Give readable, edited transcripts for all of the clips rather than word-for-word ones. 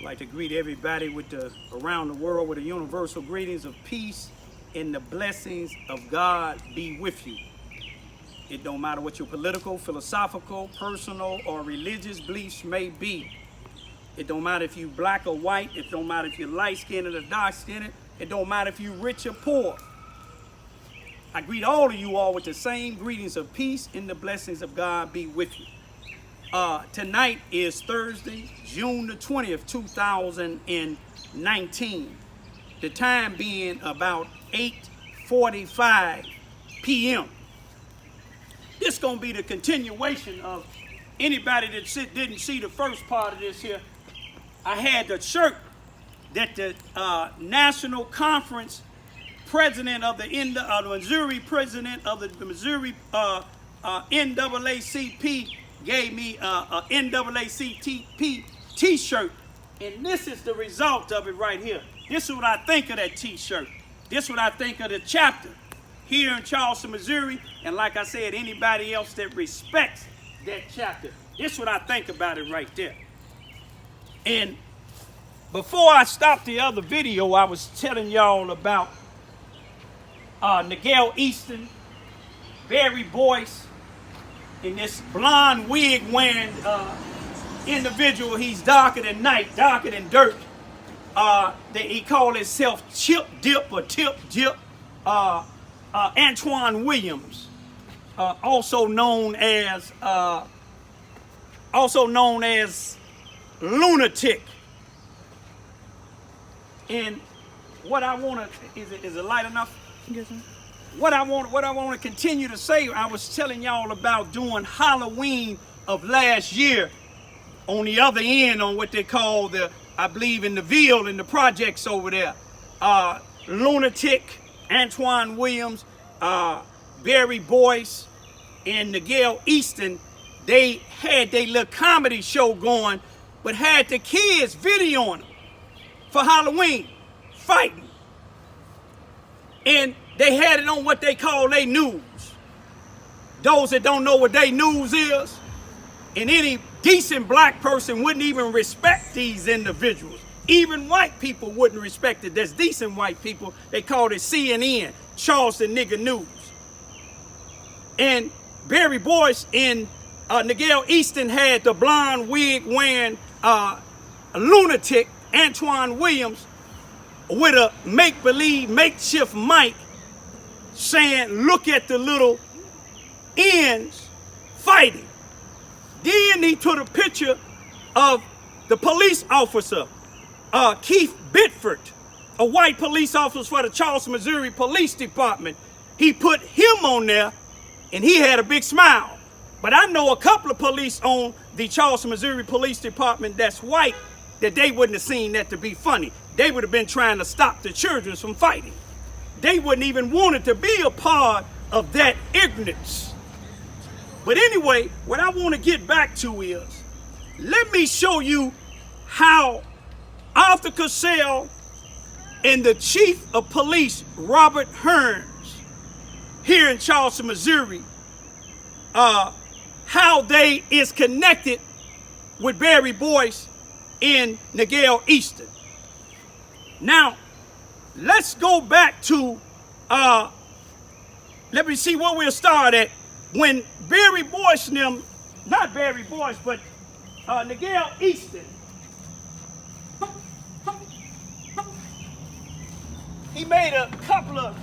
I'd like to greet everybody around the world with the universal greetings of peace and the blessings of God be with you. It don't matter what your political, philosophical, personal, or religious beliefs may be. It don't matter if you black or white. It don't matter if you're light-skinned or dark-skinned. It don't matter if you're rich or poor. I greet all of you all with the same greetings of peace and the blessings of God be with you. Tonight is Thursday, June the 20th, 2019. The time being about 8:45 p.m. This is going to be the continuation of anybody that didn't see the first part of this here. I had the shirt that the National Conference president of the Missouri president of the Missouri NAACP gave me a NAACP t-shirt, and this is the result of it right here. This is what I think of that t-shirt. This is what I think of the chapter here in Charleston, Missouri, and like I said, anybody else that respects that chapter. This is what I think about it right there. And before I stopped the other video, I was telling y'all about Nigel Easton, Barry Boyce, and this blonde wig wearing individual. He's darker than night, darker than dirt. He called himself Chip Dip or Tip Dip. Antoine Williams, also known as lunatic. And what I want to is it light enough? Yes, sir. What I want to continue to say, I was telling y'all about doing Halloween of last year on the other end on what they call I believe in the Ville and the projects over there. Lunatic, Antoine Williams, Barry Boyce, and Nigel Easton, they had their little comedy show going, but had the kids videoing them for Halloween, fighting. And they had it on what they call their news. Those that don't know what their news is, and any decent black person wouldn't even respect these individuals. Even white people wouldn't respect it. There's decent white people. They called it CNN, Charleston Nigga News. And Barry Boyce and Nigel Easton had the blonde wig wearing lunatic Antoine Williams with a make-believe makeshift mic saying, look at the little ends fighting. Then he took a picture of the police officer, Keith Bitford, a white police officer for the Charleston, Missouri Police Department. He put him on there, and he had a big smile. But I know a couple of police on the Charleston, Missouri Police Department that's white, that they wouldn't have seen that to be funny. They would have been trying to stop the children from fighting. They wouldn't even want it to be a part of that ignorance. But anyway, what I want to get back to is, let me show you how Arthur Cassell and the chief of police, Robert Hearns, here in Charleston, Missouri, how they is connected with Barry Boyce and Nigel Easton. Now, let's go back to, let me see where we'll start at. When Barry Boyce and them, not Barry Boyce, but Nigel Easton, he made a couple of,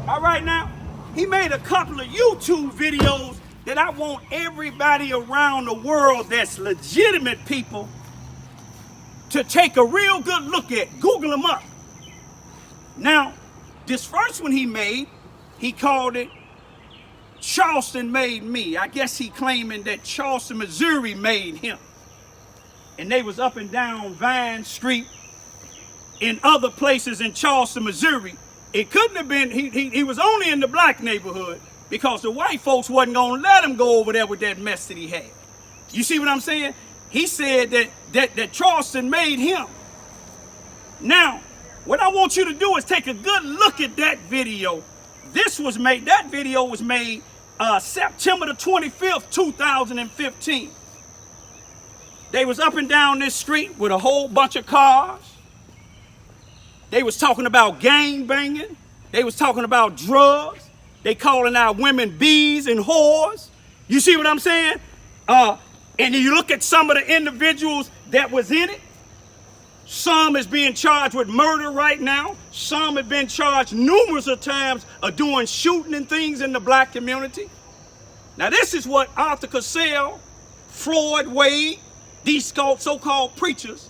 all right now, he made a couple of YouTube videos that I want everybody around the world that's legitimate people to take a real good look at. Google them up. Now, this first one he made, he called it Charleston Made Me. I guess he claiming that Charleston, Missouri made him. And they was up and down Vine Street in other places in Charleston, Missouri. It couldn't have been, he was only in the black neighborhood because the white folks wasn't gonna let him go over there with that mess that he had. You see what I'm saying? He said that Charleston made him. Now, what I want you to do is take a good look at that video. That video was made September the 25th, 2015. They was up and down this street with a whole bunch of cars. They was talking about gang banging. They was talking about drugs. They calling out women bees and whores. You see what I'm saying? And you look at some of the individuals that was in it. Some is being charged with murder right now. Some have been charged numerous of times of doing shooting and things in the black community. Now this is what Arthur Cassell, Floyd Wade, these so-called preachers,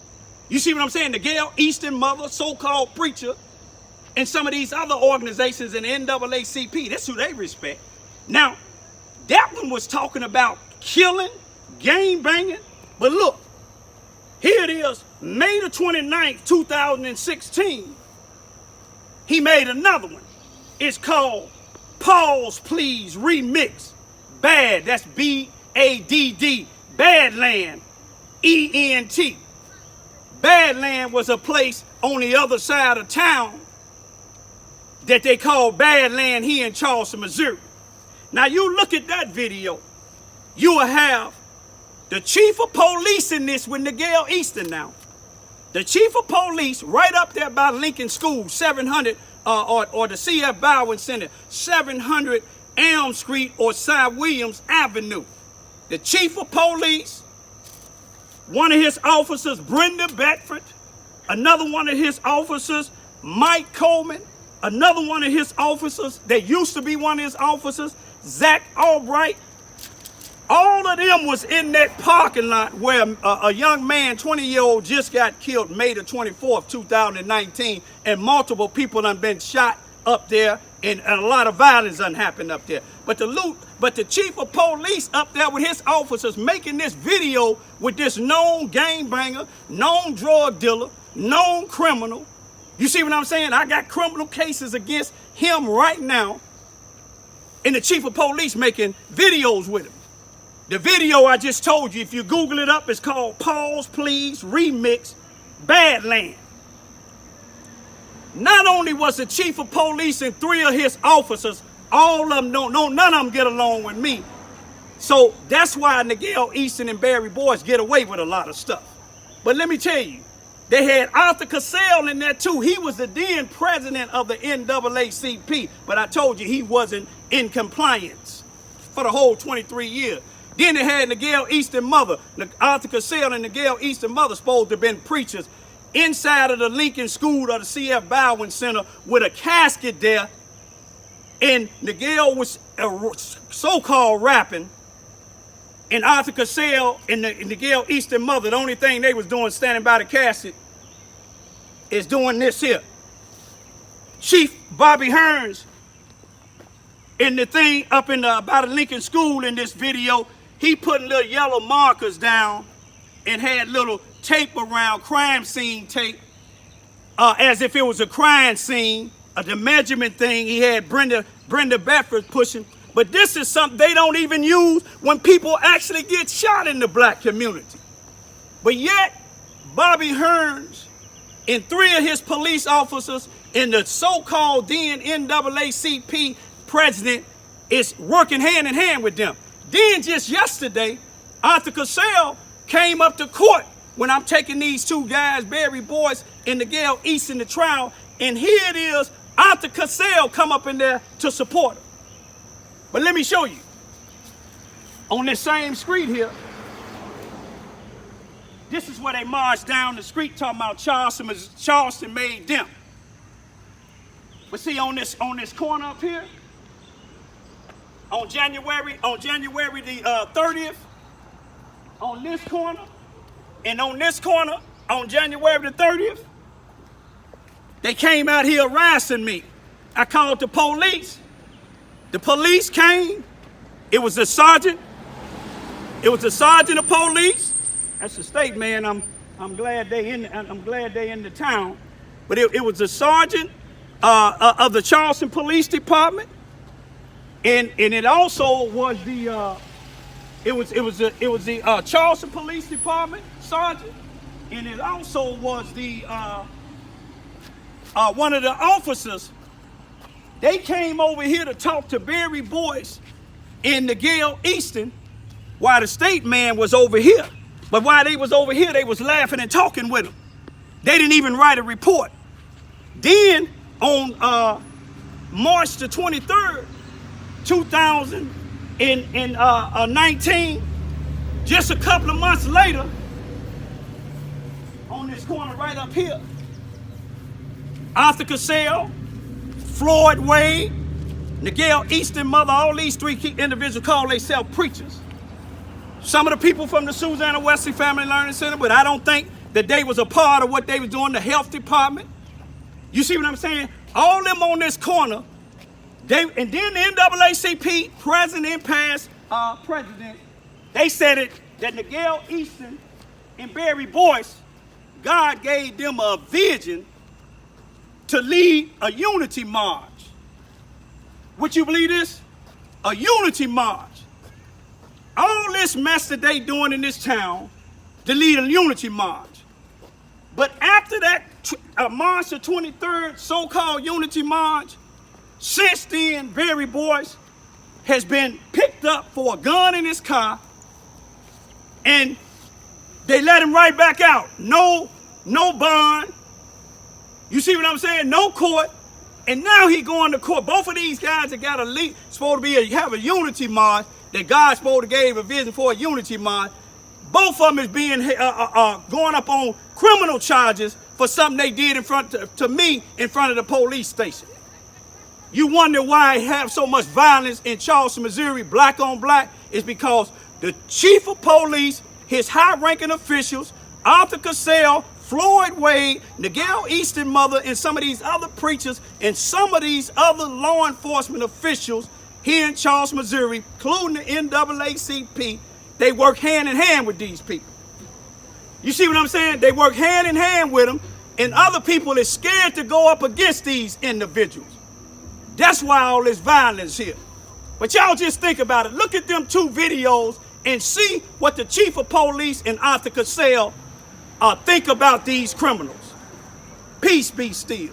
you see what I'm saying? The Gail Easton mother, so-called preacher, and some of these other organizations in the NAACP, that's who they respect. Now, that one was talking about killing, gang banging, but look, here it is, May the 29th, 2016, he made another one. It's called Pause Please Remix. Bad, that's B-A-D-D, Badland, E-N-T. Badland was a place on the other side of town that they call Badland here in Charleston, Missouri. Now you look at that video, you will have the chief of police in this with Gail Easton now. The chief of police right up there by Lincoln School, 700, or the C.F. Bowen Center, 700 Elm Street or Cy Williams Avenue. The chief of police, one of his officers, Brenda Bedford, another one of his officers, Mike Coleman, another one of his officers that used to be one of his officers, Zach Albright. All of them was in that parking lot where a young man, 20-year-old, just got killed May the 24th, 2019, and multiple people done been shot up there, and a lot of violence done happened up there. But the chief of police up there with his officers making this video with this known gangbanger, known drug dealer, known criminal. You see what I'm saying? I got criminal cases against him right now, and the chief of police making videos with him. The video I just told you, if you Google it up, it's called Pause Please Remix Badland. Not only was the chief of police and 3 of his officers, all of them none of them get along with me. So that's why Gail Easton and Barry Boyce get away with a lot of stuff. But let me tell you, they had Arthur Cassell in there too. He was the then president of the NAACP, but I told you he wasn't in compliance for the whole 23 years. Then they had Gail Easton mother. Arthur Cassell and Gail Easton mother supposed to have been preachers inside of the Lincoln School or the C.F. Bowen Center with a casket there. And Gail was so-called rapping. And Arthur Cassell and the Gail Easton mother, the only thing they was doing standing by the casket is doing this here. Chief Bobby Hearns in the thing up in by the Lincoln School in this video, he putting little yellow markers down and had little tape around, crime scene tape, as if it was a crime scene, the measurement thing. He had Brenda Bedford pushing. But this is something they don't even use when people actually get shot in the black community. But yet, Bobby Hearns and 3 of his police officers and the so-called then NAACP president is working hand in hand with them. Then just yesterday, Arthur Cassell came up to court when I'm taking these 2 guys, Barry Boyce and Gail Easton, to trial, and here it is, Arthur Cassell come up in there to support him. But let me show you. On this same street here, this is where they marched down the street talking about Charleston made them. But see, on this corner up here, on January the 30th, on this corner, and on this corner, on January the 30th, they came out here harassing me. I called the police. The police came. It was a sergeant. It was a sergeant of police. That's the state, man. I'm glad they in the town. But it was a sergeant of the Charleston Police Department, and it also was the Charleston Police Department sergeant, and it also was the one of the officers. They came over here to talk to Barry Boyce and Gail Easton while the state man was over here. But while they was over here, they was laughing and talking with them. They didn't even write a report. Then on March the 23rd, 2019, just a couple of months later, on this corner right up here, Arthur Cassell, Floyd Wade, Nigel Easton mother, all these three individuals call themselves preachers. Some of the people from the Susanna Wesley Family Learning Center, but I don't think that they was a part of what they was doing, the health department. You see what I'm saying? All them on this corner, and then the NAACP, present and past president, they said it, that Nigel Easton and Barry Boyce, God gave them a vision to lead a unity march. Would you believe this? A unity march. All this mess that they doing in this town to lead a unity march. But after that March the 23rd so-called unity march, since then, Barry Boyce has been picked up for a gun in his car, and they let him right back out. No bond. You see what I'm saying? No court. And now he going to court. Both of these guys that got supposed to have a unity march, that God supposed to gave a vision for a unity march. Both of them is being going up on criminal charges for something they did in front to me in front of the police station. You wonder why I have so much violence in Charleston, Missouri, black on black? Is because the chief of police, his high-ranking officials, Arthur Cassell, Floyd Wade, Nigel Easton mother, and some of these other preachers, and some of these other law enforcement officials here in Charleston, Missouri, including the NAACP, they work hand in hand with these people. You see what I'm saying? They work hand in hand with them, and other people are scared to go up against these individuals. That's why all this violence here. But y'all just think about it. Look at them two videos and see what the chief of police and Arthur Cassell think about these criminals. Peace be still.